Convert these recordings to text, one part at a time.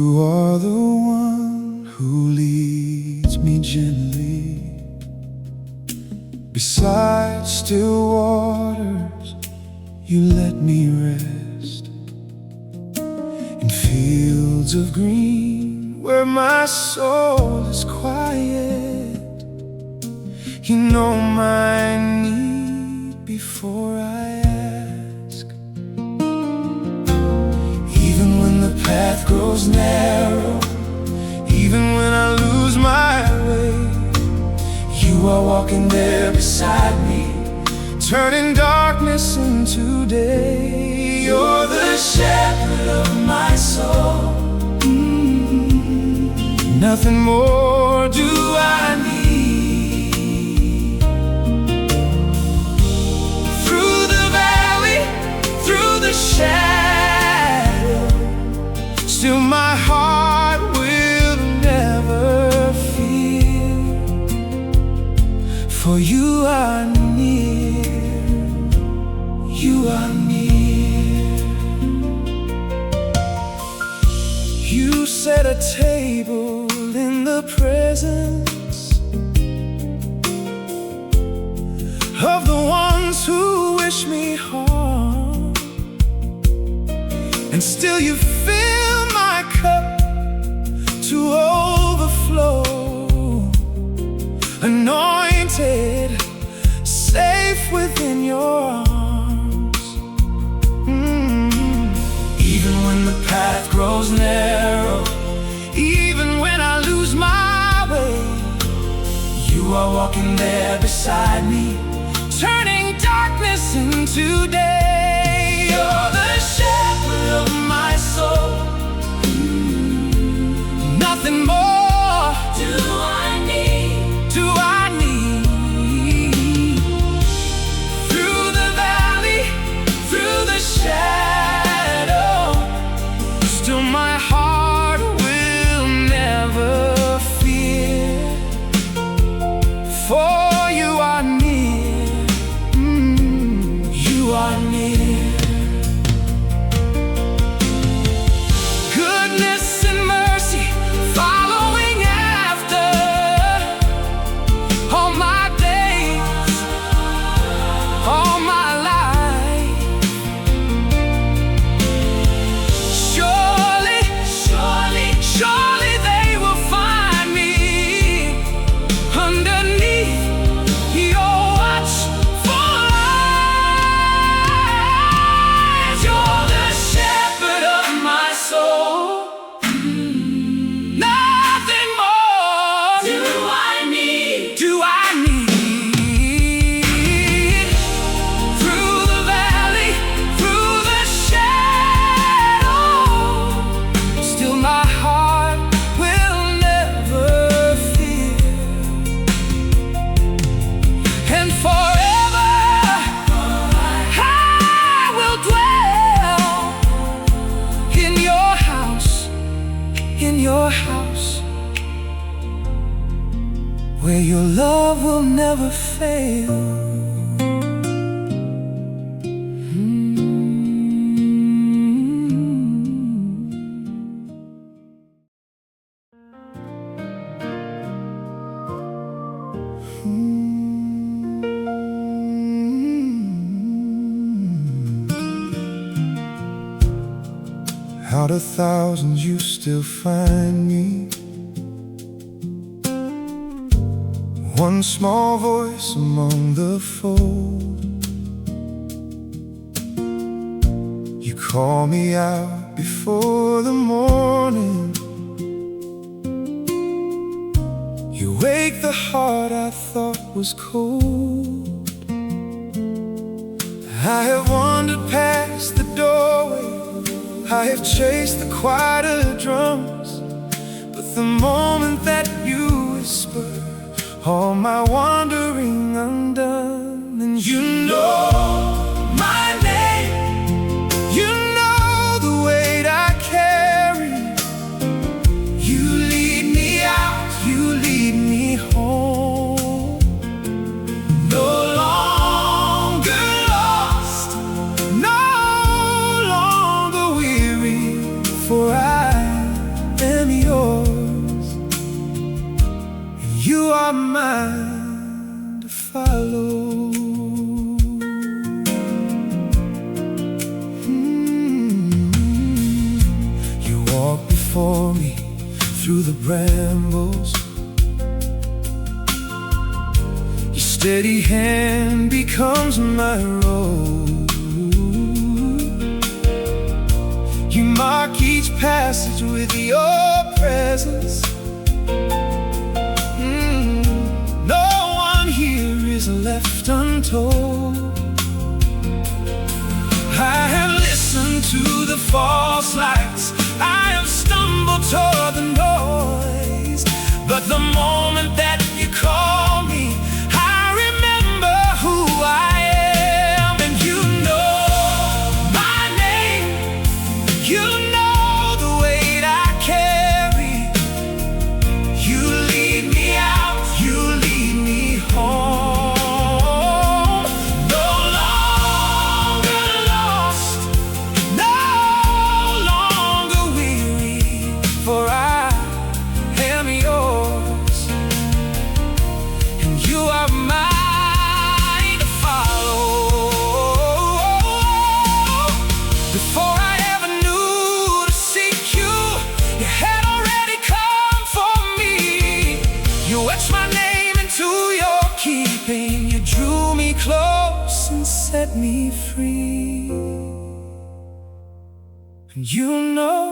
You are the one who leads me gently beside still waters. You let me rest in fields of green where my soul is quiet. You know my need before I ask. Even when the path grows narrow, even when I lose my way, you are walking there beside me, turning darkness into day. You're the shepherd of my soul. Nothing more do I need. Through the valley, through the shadow, still my heart will never fear. For you are near, you are near. You set a table in the presence of the ones who wish me harm, and still you fill my cup to overflow. Anointed, safe within your arms. Even when the path grows narrow, even when I lose my way, you are walking there beside me, turning darkness into day. You're the shepherd of my soul. Nothing more do I need, do I need. Through the valley, through the shadow, still my heart will never fear. For you are near, you are near. Goodness and mercy following after all my days, all my life. Surely, surely, surely they will find me underneath your watchful eyes. You're the shepherd of my soul. Nothing more do I need, do I need. Through the valley, through the shadow, still my heart will never fear. And forever I will dwell in your house, in your house, where your love will never fail. Out of thousands you still find me, one small voice among the fold. You call me out before the morning. You wake the heart I thought was cold. I have wandered past the doorway, I have chased the quieter drums, but the moment that you whisper, all my wandering undone. And you know my name, you know the weight I carry. You lead me out, you lead me home. No longer lost, no longer weary, for I are mine to follow. You walk before me through the brambles. Your steady hand becomes my road. You mark each passage with your presence. No one here is left untold. I have listened to the false lights, I have stumbled toward the noise, but the moment that you call me, I remember who I am. And you know my name, you know the weight I carry. You lead me out, you lead me home. No longer lost, no longer weary, for I am yours, and you are mine to follow. Before I ever knew to seek you, you had already come for me. You etched my name into your keeping. You drew me close and set me free. And you know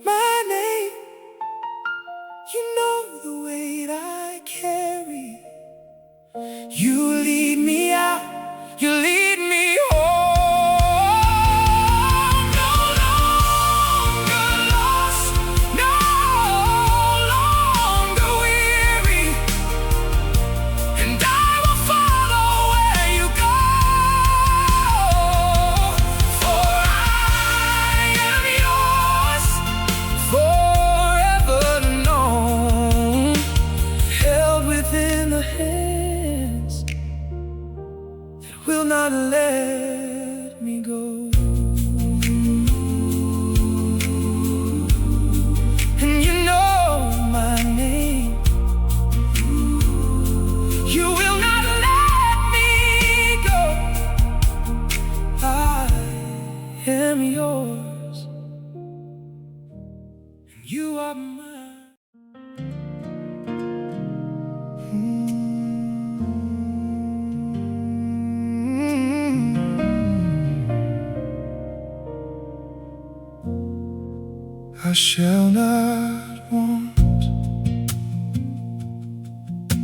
my name, you know the weight I carry. You lead me out, you lead me home. No longer lost, no longer weary, and I will follow where you go. For I am yours, forever known, held within the hands that will not let me go. And you know my name, you will not let me go. I am yours, and you are mine. I shall not want,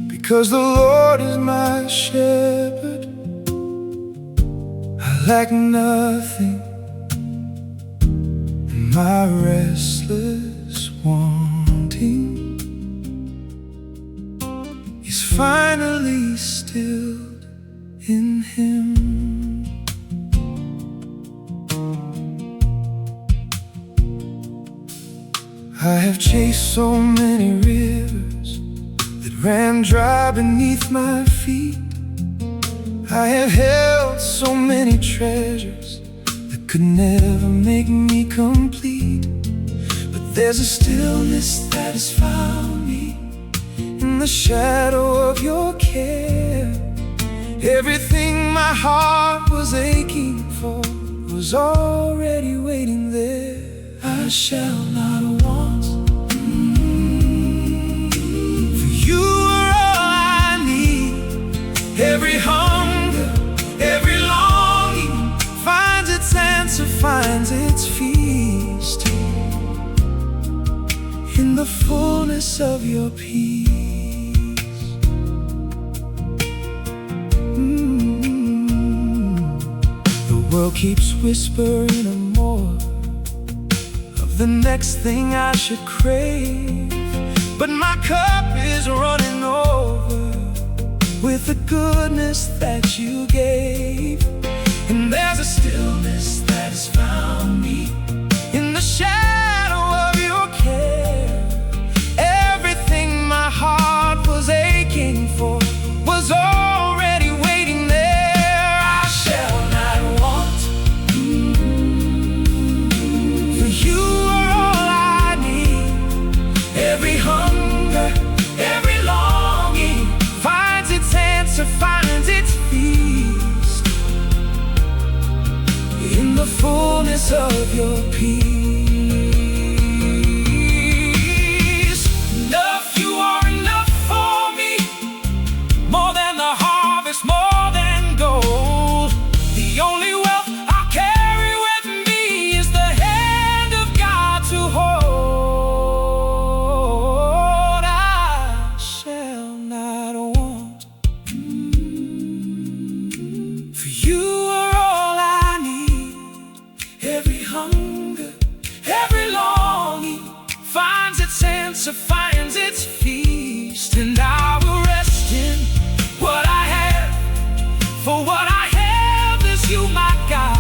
because the Lord is my shepherd. I lack nothing in my restless wanting is finally stilled in Him. I have chased so many rivers that ran dry beneath my feet. I have held so many treasures that could never make me complete. But there's a stillness that has found me in the shadow of your care. Everything my heart was aching for was already waiting there. I shall not want, for you are all I need. Every hunger, every longing finds its answer, finds its feast in the fullness of your peace. The world keeps whispering more of the next thing I should crave, but my cup is running over with the goodness that you gave. And there's a stillness that has found me in the shadow of your care. Everything my heart was aching for was already waiting there. I shall not want, for you are all I need. Every hunger, every longing finds its answer, finds its feast. And I will rest in what I have, for what I have is you, my God,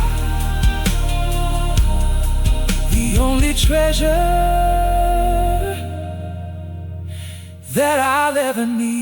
the only treasure that I'll ever need.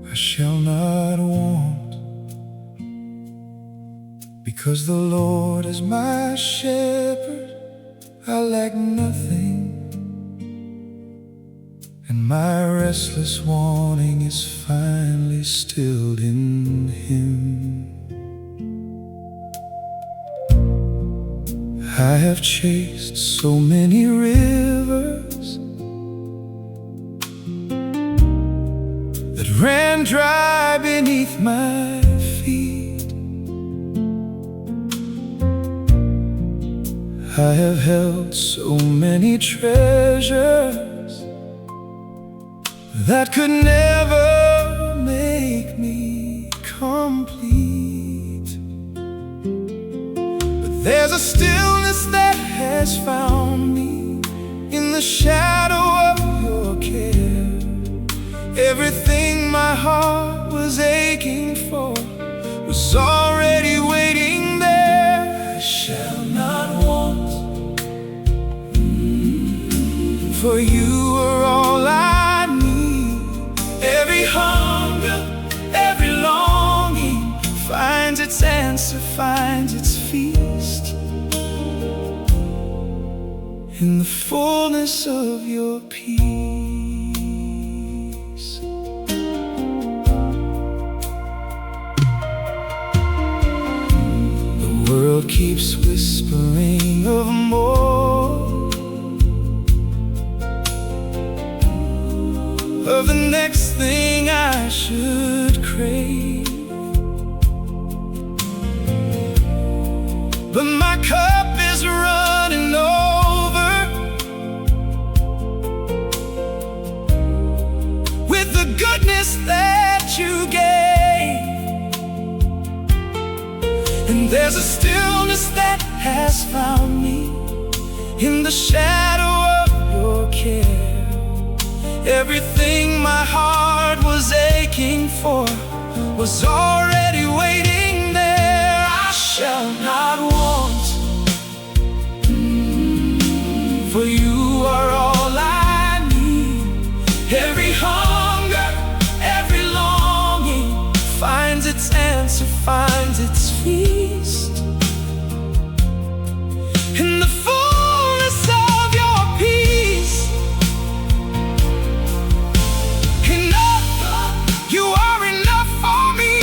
I shall not want, because the Lord is my shepherd. I lack nothing, and my restless wanting is finally stilled in Him. I have chased so many rivers that ran dry beneath my feet. I have held so many treasures that could never make me complete. But there's a stillness that has found me in the shadow of your care. Everything my heart was aching for was already waiting there. I shall not want, for you are all I need. Every hunger, every longing finds its answer, finds its feast in the fullness of your peace. The world keeps whispering of more, of the next thing I should crave. But my cup is running over with the goodness that you gave. And there's a stillness that has found me in the shadow of your care. Everything my heart was aching for was already waiting there. I shall not want, for you are all I need. Every hunger, every longing finds its answer, finds its feast in the fullness of your peace. Enough, you are enough for me.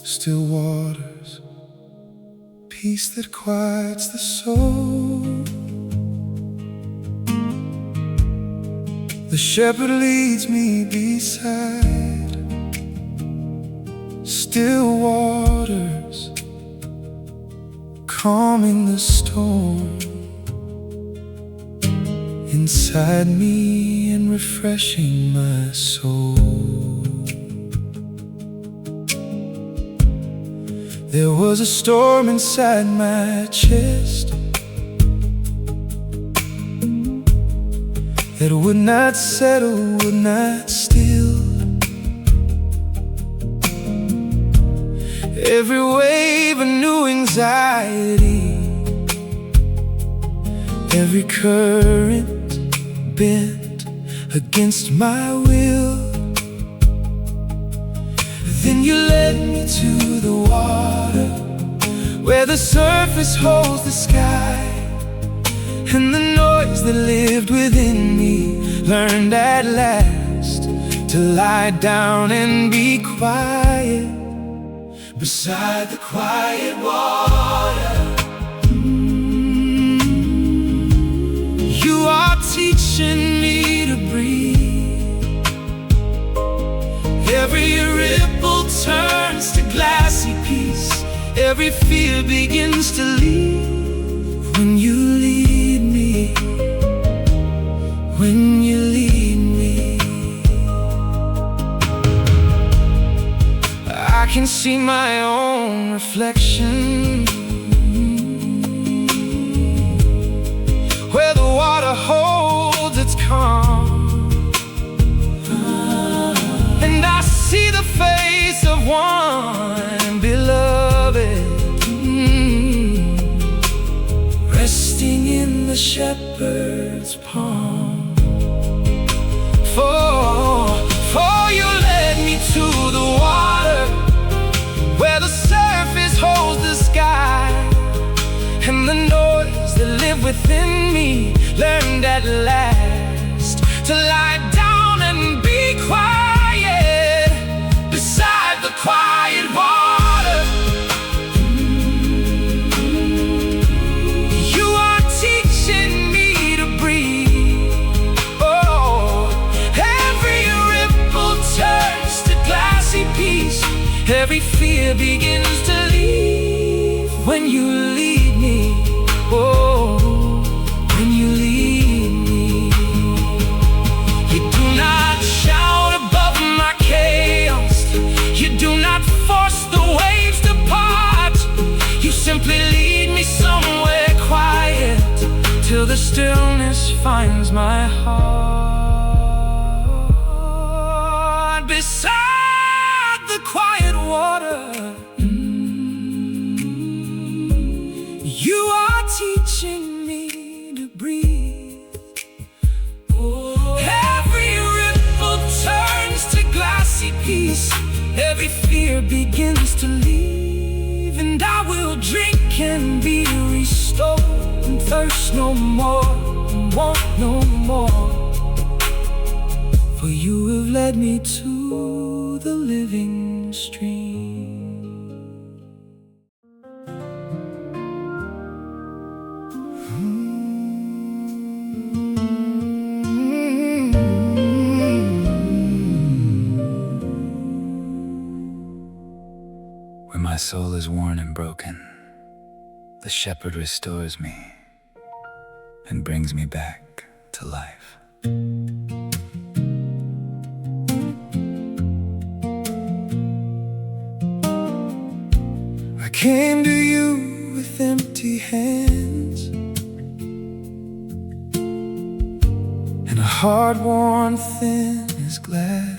still waters, peace that quiets the soul. The shepherd leads me beside still waters, calming the storm inside me and refreshing my soul. There was a storm inside my chest that would not settle, would not still. Every wave a new anxiety, every current bent against my will. Then you led me to the water, where the surface holds the sky, and the noise that lived within me learned at last to lie down and be quiet beside the quiet water. You are teaching me to breathe. Every ripple turns to glassy peace. Every fear begins to leave when you lead me. When you lead me, I can see my own reflection where the water holds its calm, and I see the face of one beloved, resting in the shepherd's palm. For you led me to the water, where the surface holds the sky, and the noise that lived within me learned at last to lie down and be quiet beside the quiet water. You are teaching me to breathe. Oh, every ripple turns to glassy peace. Every fear begins to leave when you lead me. Oh, when you lead me. You do not shout above my chaos. You do not force the waves to part. You simply lead me somewhere quiet till the stillness finds my heart beside the quiet water. You are teaching me to breathe. Oh, every ripple turns to glassy peace. Every fear begins to leave, and I will drink and be restored, and thirst no more, and want no more. For you have led me to the living stream. When my soul is worn and broken, the shepherd restores me and brings me back to life. I came to you with empty hands and a heart worn thin as glass.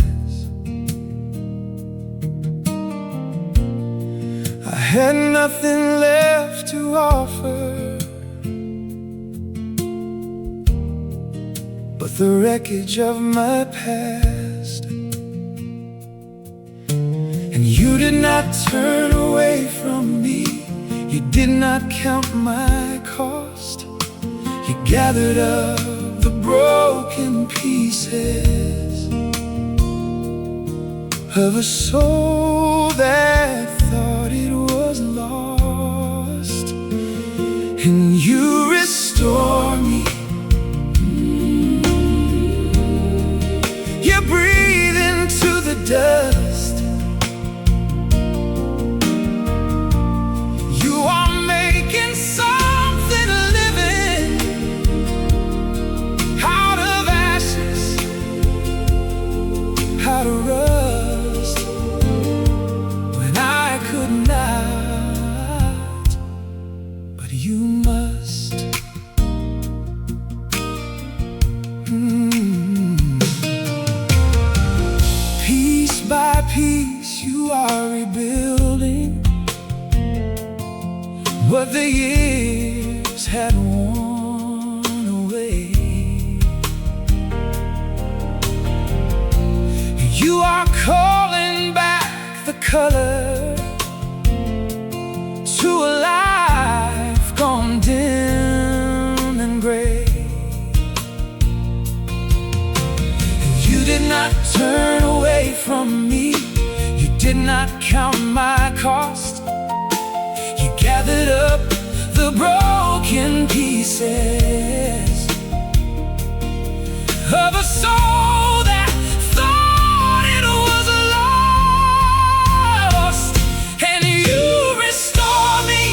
I had nothing left to offer but the wreckage of my past. And you did not turn away from me. You did not count my cost. You gathered up the broken pieces of a soul that thought rebuilding what the years had worn away. You are calling back the color to a life gone dim and gray. You did not turn away from me. You did not count my cost. You gathered up the broken pieces of a soul that thought it was lost, and you restore me.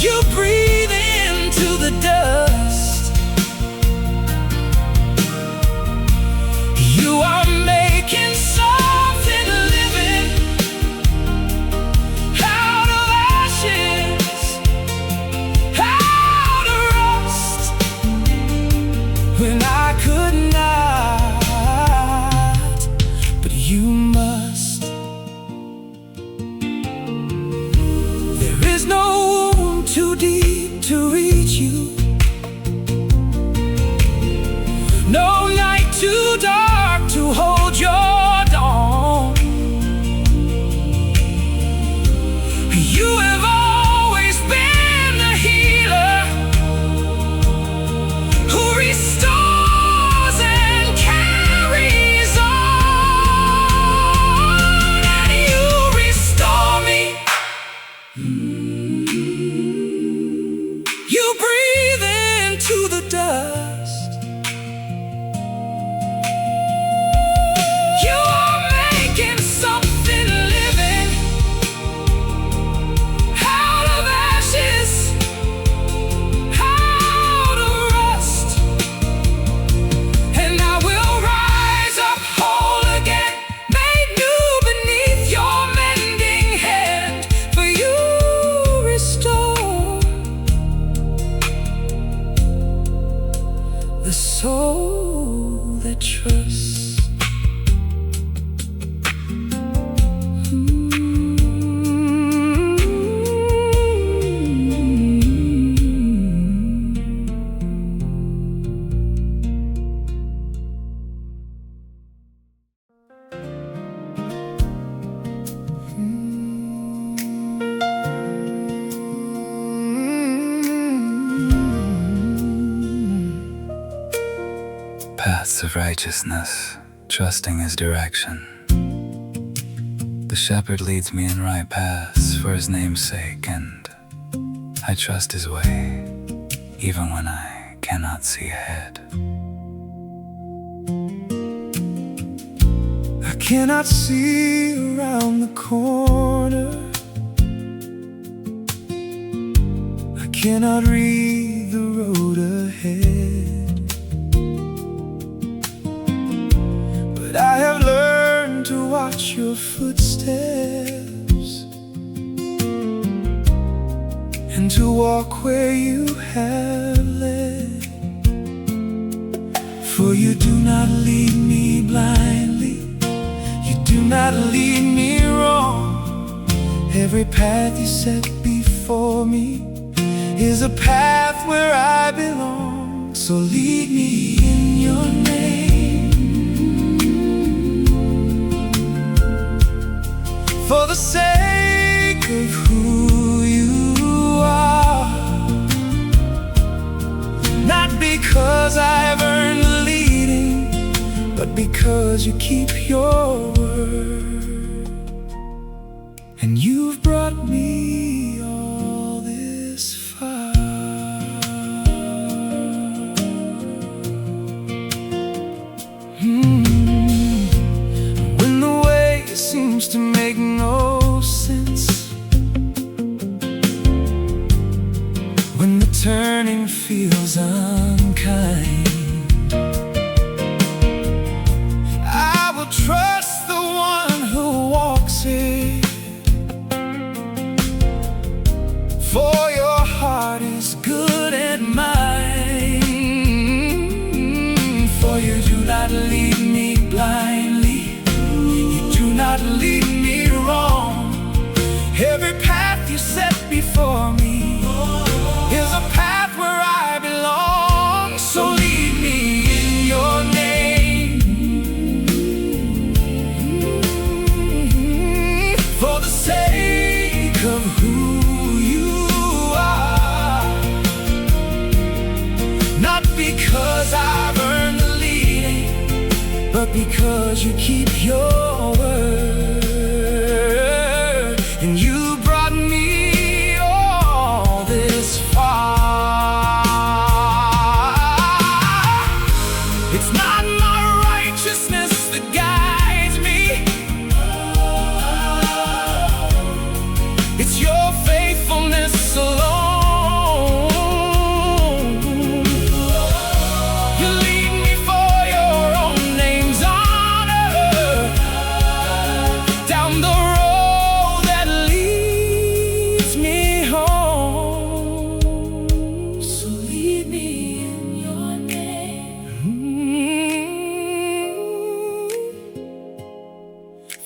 You breathe into the dust. You are making something living out of ashes, out of rust, when I could not, but you must. There is no wound too deep to reach you, no night too dark to hold your dawn. You have always been the healer who restores and carries on, and you restore me. You breathe into the dust. You are making something living out of ashes, out of rust, and I will rise up whole again, made new beneath your mending hand, for you restore the soul that trusts. Paths of righteousness, trusting his direction. The shepherd leads me in right paths for his name's sake, and I trust his way, even when I cannot see ahead. I cannot see around the corner. I cannot read the road ahead, but I have learned to watch your footsteps and to walk where you have led. For you do not lead me blindly, you do not lead me wrong. Every path you set before me is a path where I belong. So lead me in your name, for the sake of who you are, not because I've earned the leading, but because you keep your word. And you've brought me all this far. When the way seems to make no sense, when the turning feels unkind, I will trust the one who walks it, you keep your word, and you brought me all this far. It's not my righteousness that guides me, it's your faithfulness alone.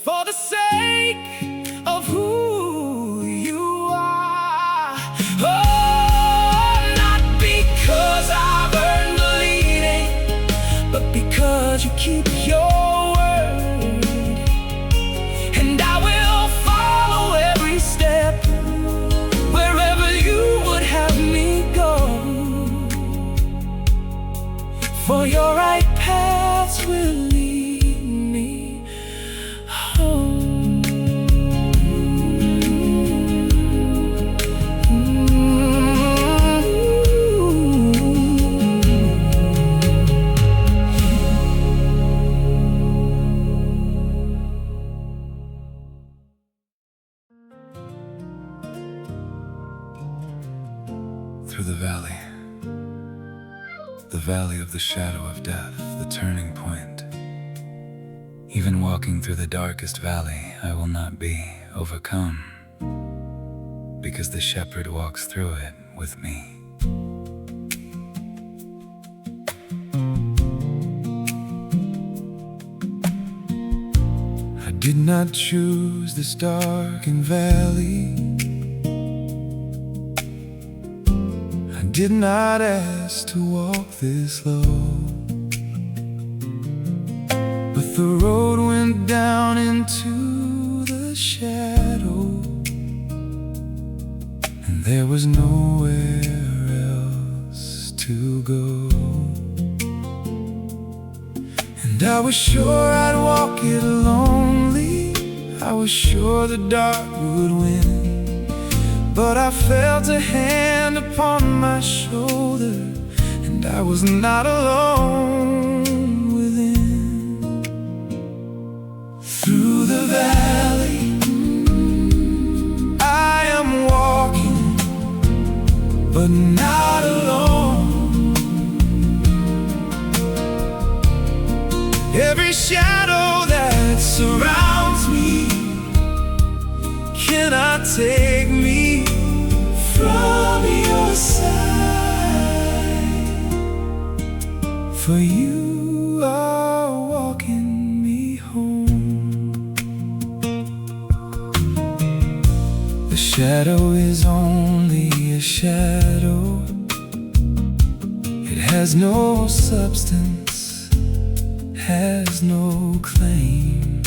For the sake of who you are, oh, not because I've earned the leading, but because you keep your word, and I will follow every step wherever you would have me go, for your right paths will lead me home. Through the valley of the shadow of death, the turning point. Even walking through the darkest valley, I will not be overcome, because the shepherd walks through it with me. I did not choose this darkened valley, did not ask to walk this low, but the road went down into the shadow, and there was nowhere else to go. And I was sure I'd walk it lonely, I was sure the dark would win, but I felt a hand upon my shoulder, and I was not alone within. Through the valley I am walking, but not alone. Every shadow that surrounds me cannot take me from your side, for you are walking me home. The shadow is only a shadow, it has no substance, has no claim.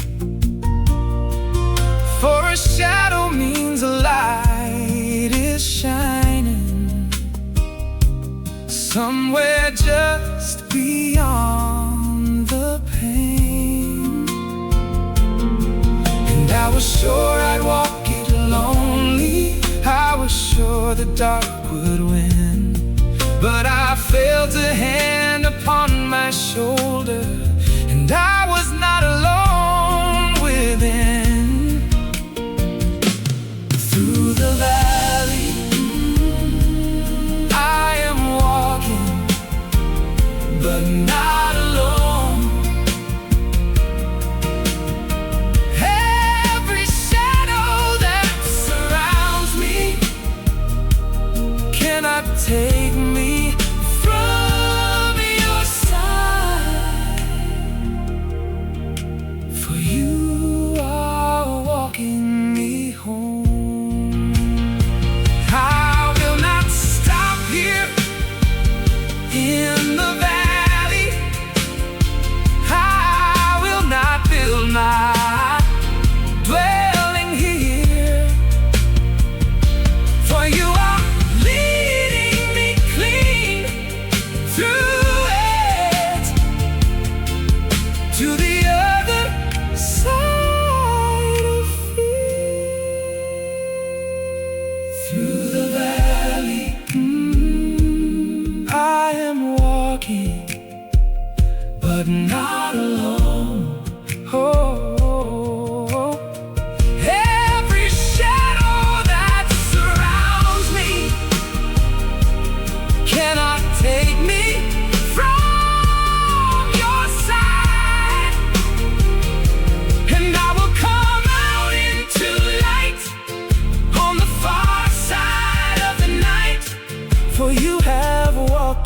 For a shadow means a light is shining somewhere just beyond the pain. And I was sure I'd walk it lonely, I was sure the dark would win, but I felt a hand upon my shoulder, and I was not alone within. Through the valley I am walking, but not alone. Every shadow that surrounds me cannot take me from your side,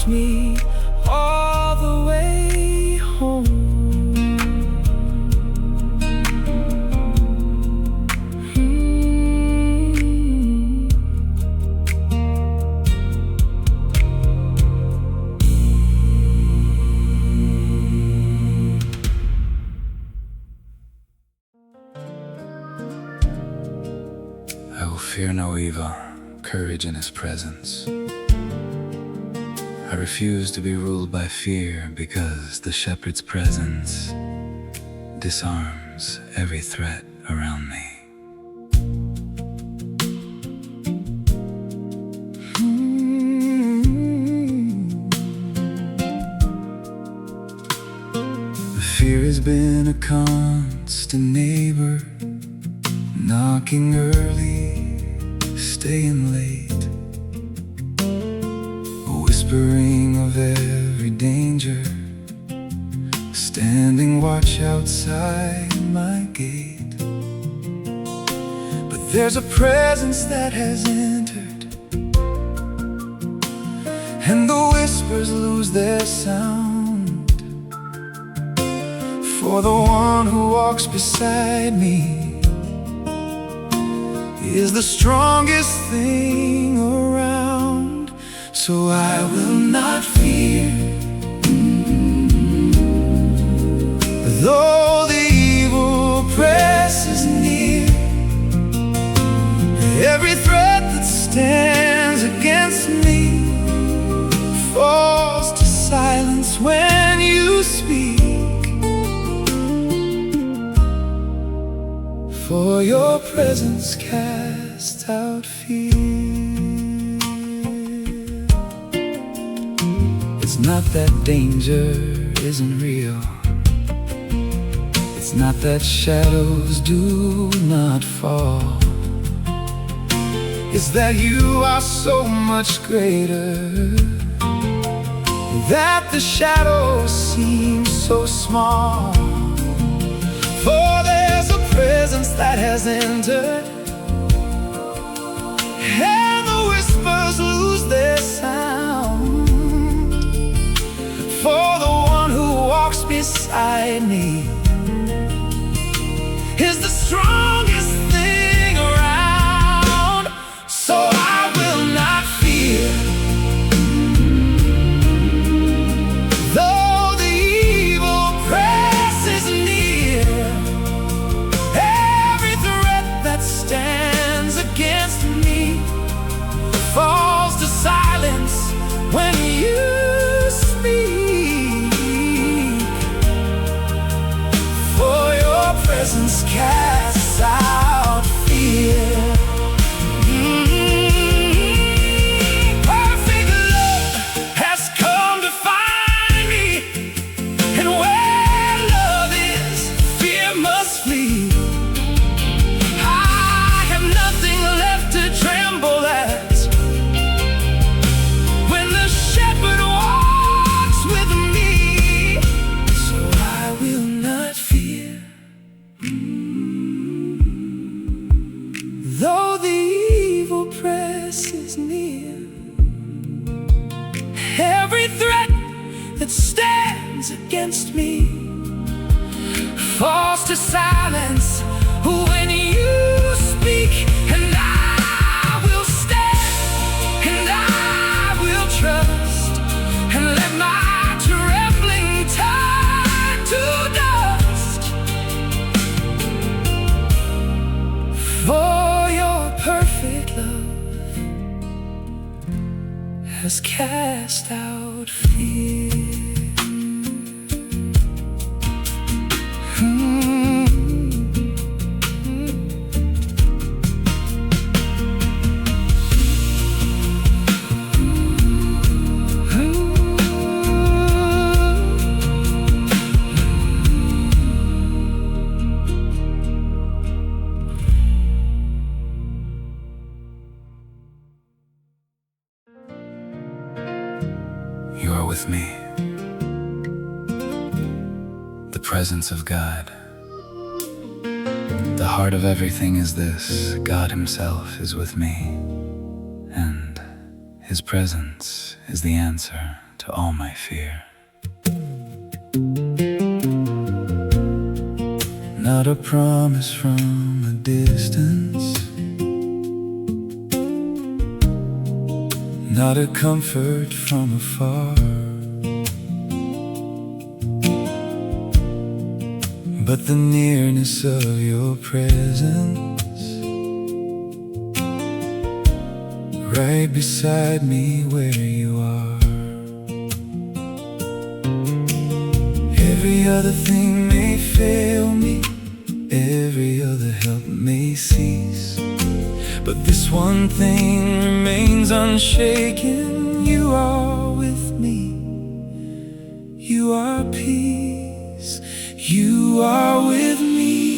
walked me all the way home. I will fear no evil, courage in his presence. I refuse to be ruled by fear, because the shepherd's presence disarms every threat around me. Fear has been a constant neighbor, knocking early, staying late, whispering of every danger, standing watch outside my gate. But there's a presence that has entered, and the whispers lose their sound. For the one who walks beside me is the strongest thing around. So I will not fear, though the evil presses near. Every threat that stands against me falls to silence when you speak. For your presence casts out fear. It's not that danger isn't real. It's not that shadows do not fall. It's that you are so much greater, that the shadows seem so small. For there's a presence that has entered, and the whispers lose their sound. For the one who walks beside me is the strongest thing around. So I will not fear, though the evil presses near. Every threat that stands against me falls to silence when you speak. For your presence casts out fear. Perfect love has come to find me, and where love is, fear must flee. I have nothing left to tremble at when the shepherd walks with me. So I will not fear, though the evil presses near. Every threat that stands against me falls to silence when you speak. And I will stand, and I will trust, and let my trembling turn to dust. For your perfect love has cast out fear. You are with me. The presence of God. The heart of everything is this: God Himself is with me, and His presence is the answer to all my fear. Not a promise from a distance, not a comfort from afar, but the nearness of your presence, right beside me where you are. Every other thing may fail me, every other help may cease, but this one thing remains unshaken. You are with me, you are peace, you are with me.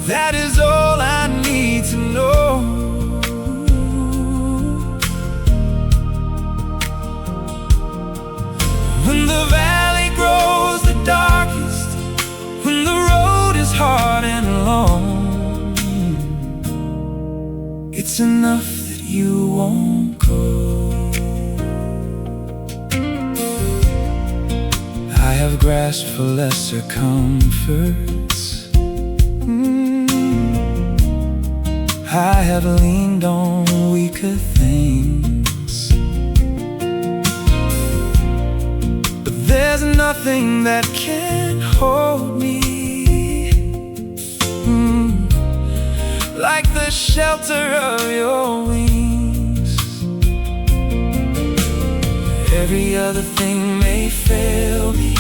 That is all I need to know. When the valley grows the darkest, when the road is hard and long, it's enough that you won't go. I have grasped for lesser comforts, I have leaned on weaker things, but there's nothing that can hold me like the shelter of your wings. Every other thing may fail me,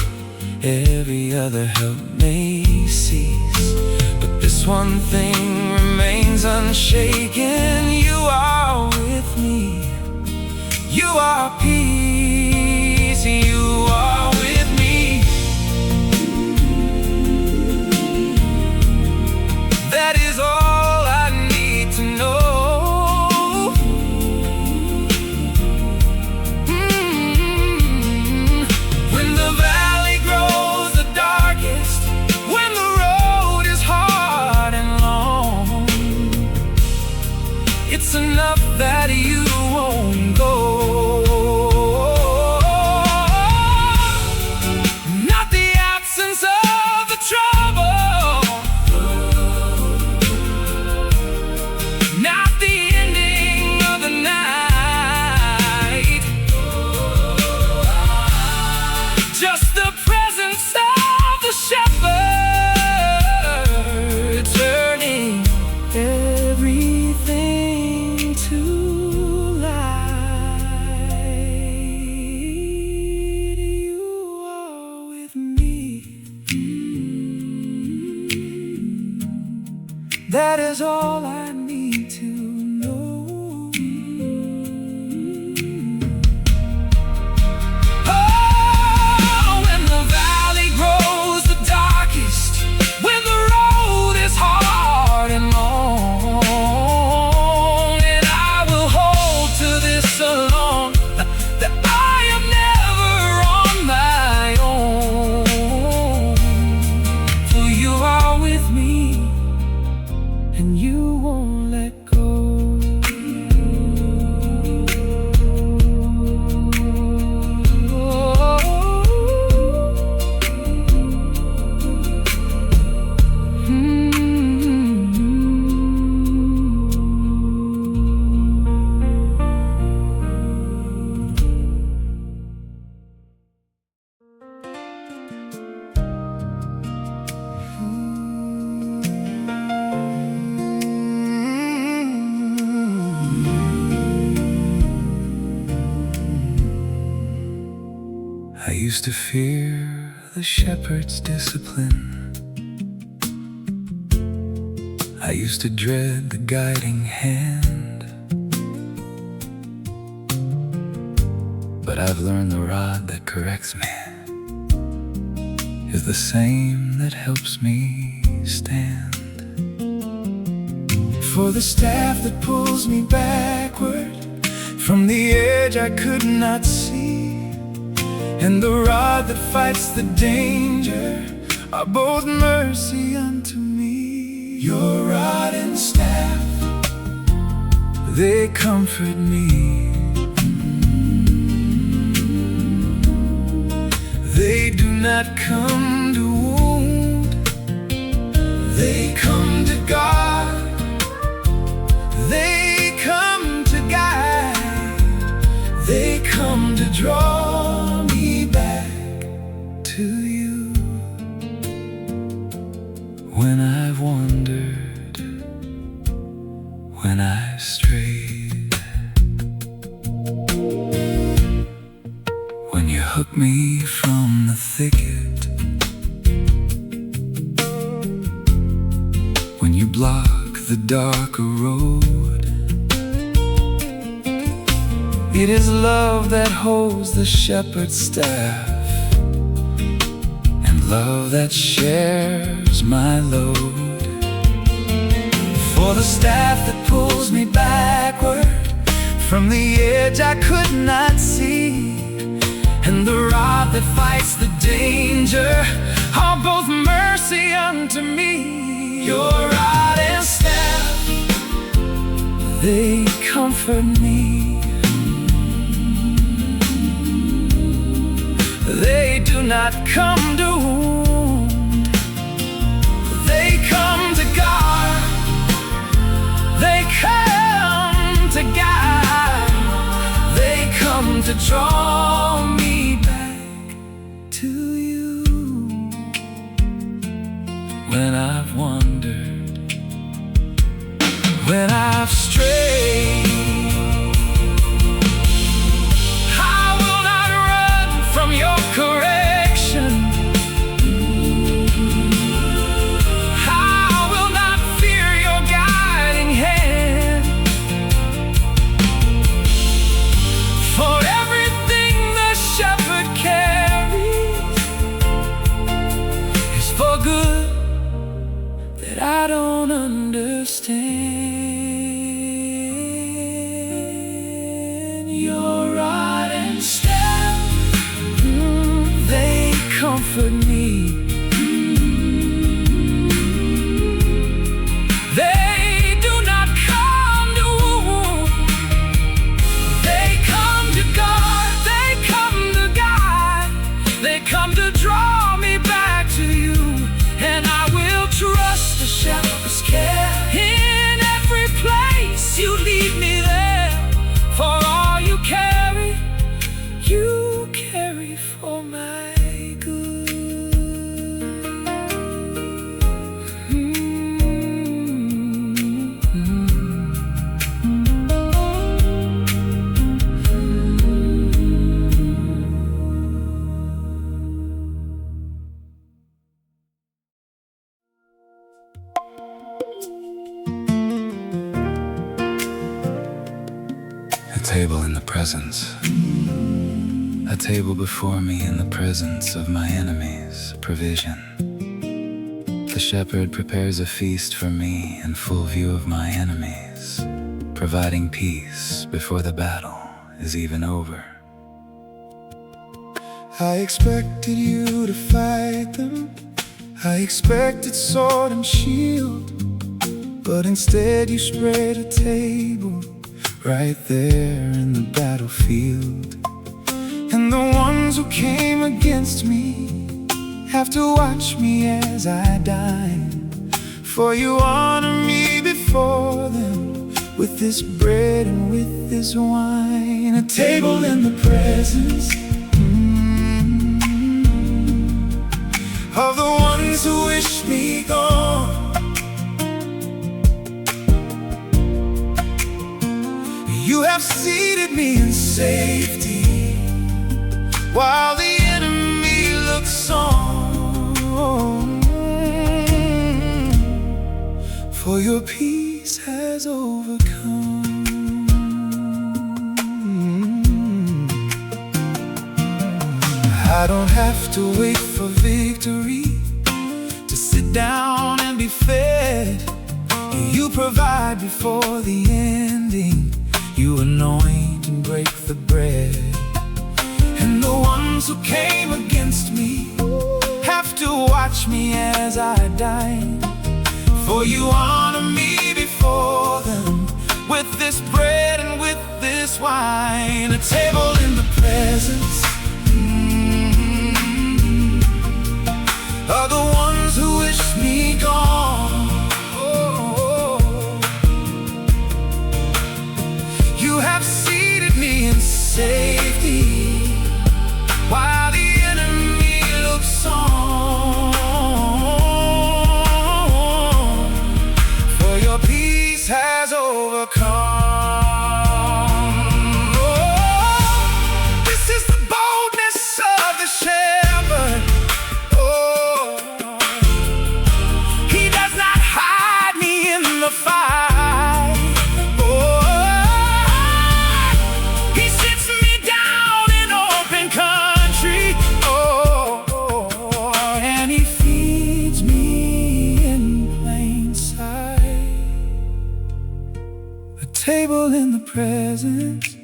every other help may cease, but this one thing remains unshaken. You are with me, you are peace, you are with me. That is all I need to know. When the valley grows the darkest, when the road is hard and long, it's enough that you won't go. Not the absence of the trouble, not the ending of the night, just the presence of the shepherd, turning everything to light. You are with me, that is all I need to know. Oh, when the valley grows the darkest, when the road is hard and long, and I will hold to this alone, that I am never on my own. For you are with me, and you won't let go. I used to fear the shepherd's discipline, I used to dread the guiding hand, but I've learned the rod that corrects me is the same that helps me stand. For the staff that pulls me backward from the edge I could not see, and the rod that fights the danger are both mercy unto me. Your rod and staff, they comfort me. They do not come to wound, they come to guard, they come to guide, they come to draw me back to you. When I've wandered, when I've strayed, when you hook me from the thicket, when you block the darker road, it is love that holds the shepherd's staff, and love that shares my load. For the staff that pulls me backward from the edge I could not see, and the rod that fights the danger are both mercy unto me. Your rod and staff, they comfort me. They do not come to wound, they come to guard, they come to guide, they come to draw me back to you. When I've wandered, when I've strayed, your correction, I will not fear your guiding hand. For everything the shepherd carries is for good that I don't understand. Your rod and staff, they comfort me. They do not come to wound, they come to guard, they come to guide, they come to draw me back to you. And I will trust the shepherd's care. In every place you lead me there, for all you carry for my good. A table in the presence, a table before me in the presence of my enemies, provision. The shepherd prepares a feast for me in full view of my enemies, providing peace before the battle is even over. I expected you to fight them, I expected sword and shield, but instead you spread a table right there in the battlefield. And the ones who came against me have to watch me as I dine, for you honor me before them with this bread and with this wine. A table in the presence of the ones who wish me gone. You have seated me in safety while the enemy looks on, for your peace has overcome. I don't have to wait for victory to sit down and be fed. You provide before the ending, you anoint and break the bread. And the ones who came against me have to watch me as I dine, for you honor me before them with this bread presence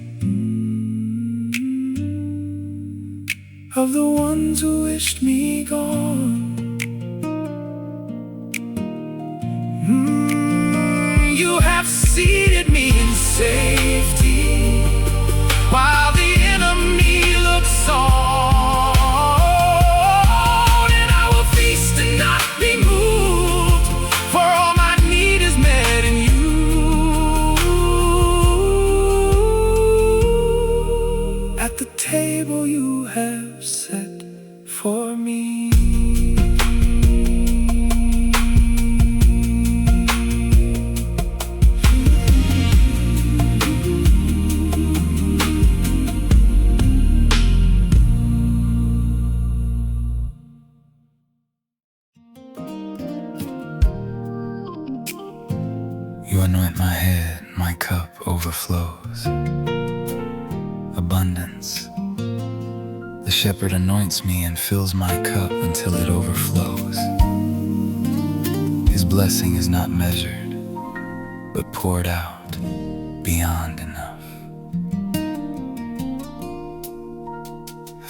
of the ones who wished me gone. You have seated me in safety while the enemy looks on, and I will feast and not be moved, for all my need is met in you. At the table you have set for me. You anoint my head, my cup overflows. Abundance. The shepherd anoints me and fills my cup until it overflows. His blessing is not measured, but poured out beyond enough.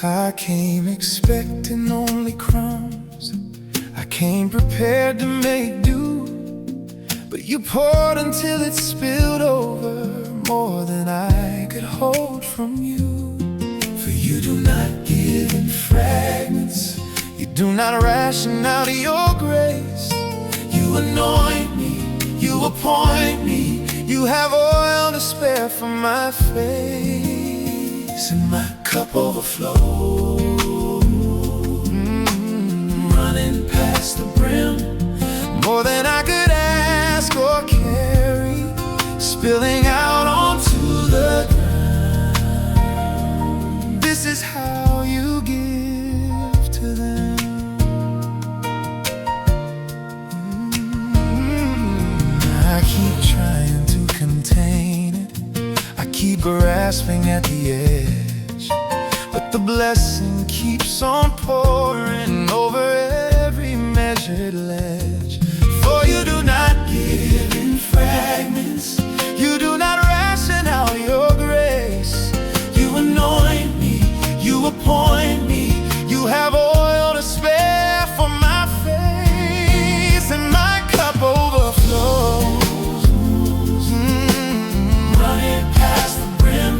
I came expecting only crumbs. I came prepared to make do, but you poured until it spilled over, more than I could hold from you. For you do not give in fragments, you do not ration out your grace. You anoint me, you appoint me, you have oil to spare for my face, and my cup overflows, running past the brim, more than I could ask or carry, spilling out onto the ground. This is how you give to them. I keep trying to contain it, I keep grasping at the edge, but the blessing keeps on pouring over every measured ledge. For you do not give in fragments, you do not ration out your grace. You anoint me, you appoint me, you have oil to spare for my face, and my cup overflows, running past the brim,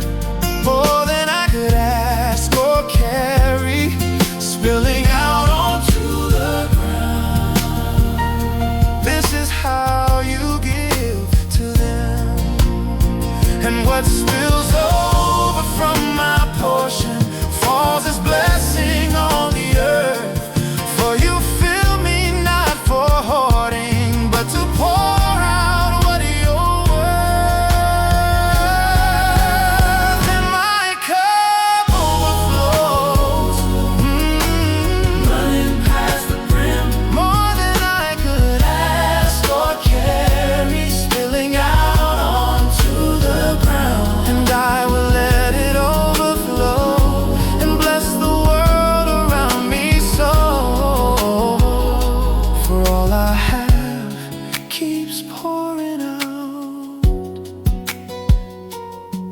more than I could ask or carry, spilling out onto the ground. This is how you give to them, and what spills over from my portion falls as blessing on the earth. For you fill me not for hoarding, but to pour out what you're worth, and my cup overflows, running past the brim, more than I could ask or carry, spilling out onto the ground. And I will let it overflow and bless the world around me so, for all I have keeps pouring out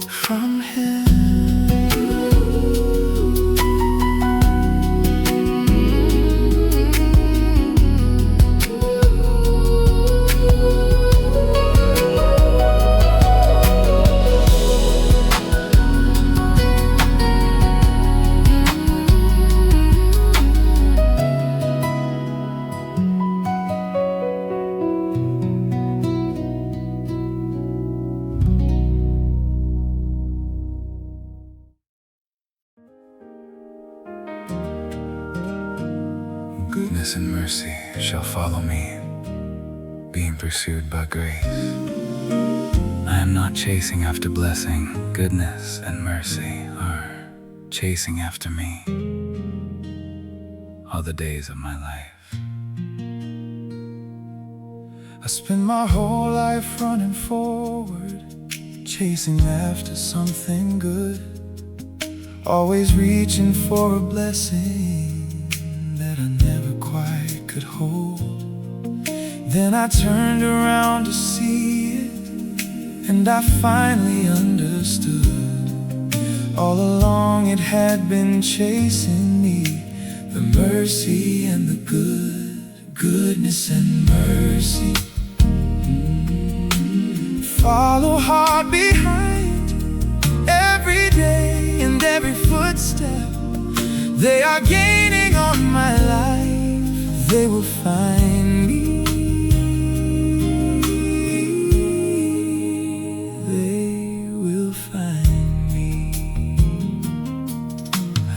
from Him. Goodness and mercy shall follow me, being pursued by grace. I am not chasing after blessing, goodness and mercy are chasing after me all the days of my life. I spend my whole life running forward, chasing after something good, always reaching for a blessing that I never quite could hold. Then I turned around to see it, and I finally understood. understood. All along it had been chasing me, the mercy and the goodness and mercy. Follow hard behind every day and every footstep. They are gaining on my life, they will find me. They will find me.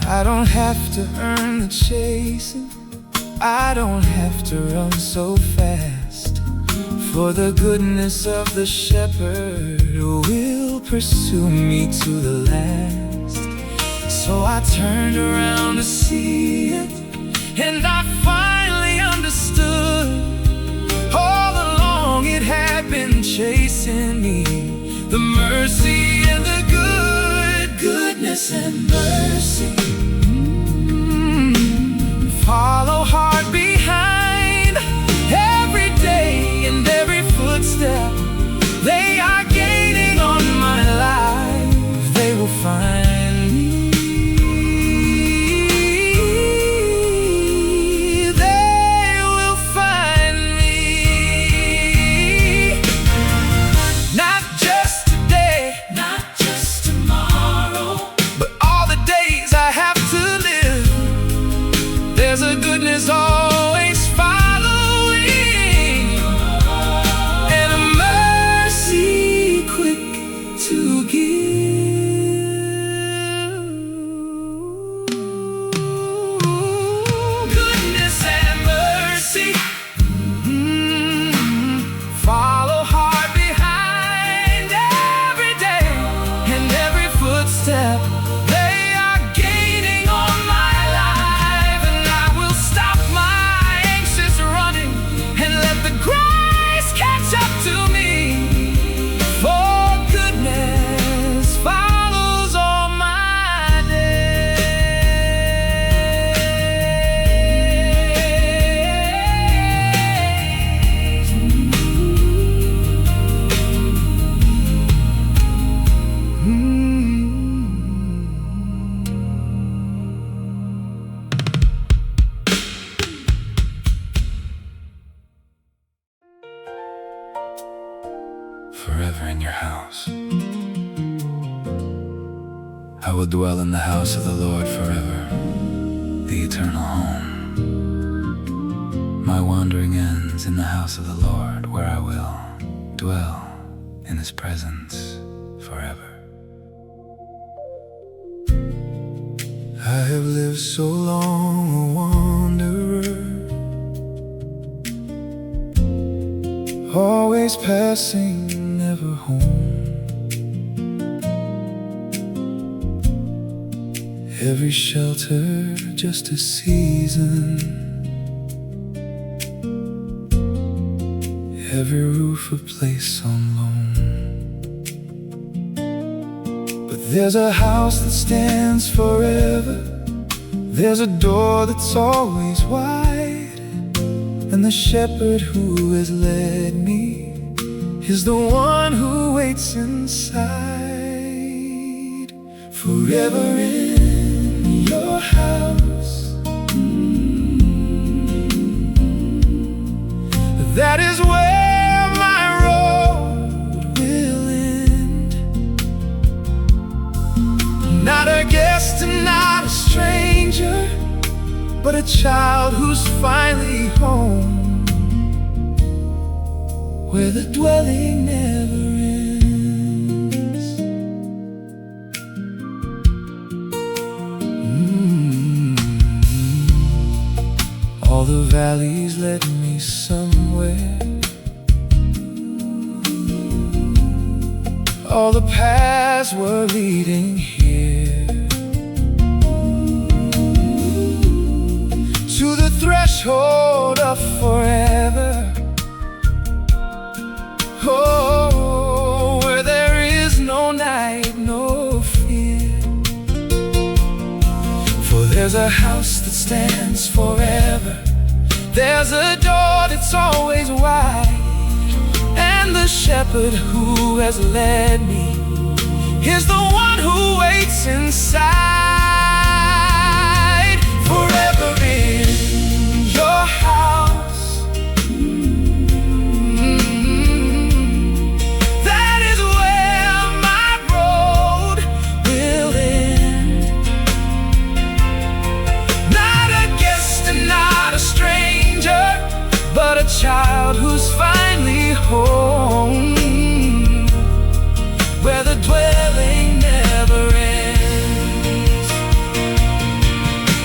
I don't have to earn the chasing, I don't have to run so fast, for the goodness of the shepherd will pursue me to the last. So I turned around to see it, and I finally understood. All along it had been chasing me, the mercy and the goodness and mercy. Follow hard behind every day and every footstep. They are gaining on my life, they will find me. They will find me. Not just today, not just tomorrow, but all the days I have to live. There's a goodness always following, and a mercy quick to give. Goodness and mercy, follow hard behind every day and every footstep. They are gaining on my life, and I will stop my anxious running and let the grace catch up to me. For goodness follows all my days. Forever in your house. I will dwell in the house of the Lord forever, the eternal home. My wandering ends in the house of the Lord, where I will dwell in His presence forever. I have lived so long a wanderer, always passing, never home. Every shelter just a season, every roof a place on loan. But there's a house that stands forever, there's a door that's always wide, and the shepherd who has led me is the one who waits inside. Forever in your house, that is where my road will end. Not a guest and not a stranger, but a child who's finally home, where the dwelling never ends. All the valleys led me somewhere, all the paths were leading here, to the threshold of forever. Oh, where there is no night, no fear. For there's a house that stands forever, there's a door that's always wide, and the shepherd who has led me is the one who waits inside, forever in your house. That is where my road will end. Not a guest and not a stranger, but a child who's finally home, where the dwelling never ends.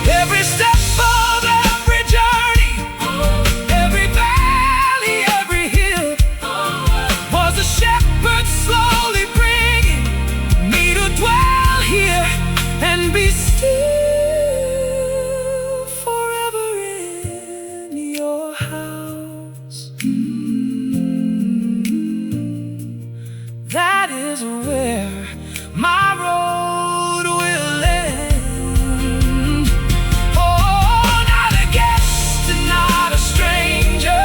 Every step of every journey, every valley, every hill, was a shepherd slowly bringing me to dwell here and be still, forever in your house. That is where my road will end. Oh, not a guest and not a stranger,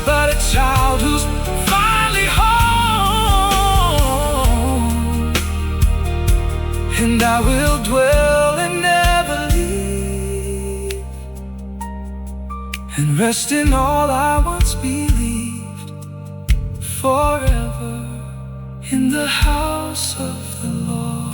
but a child who's finally home. And I will dwell and never leave, and rest in all I once believed, forever in the house of the Lord.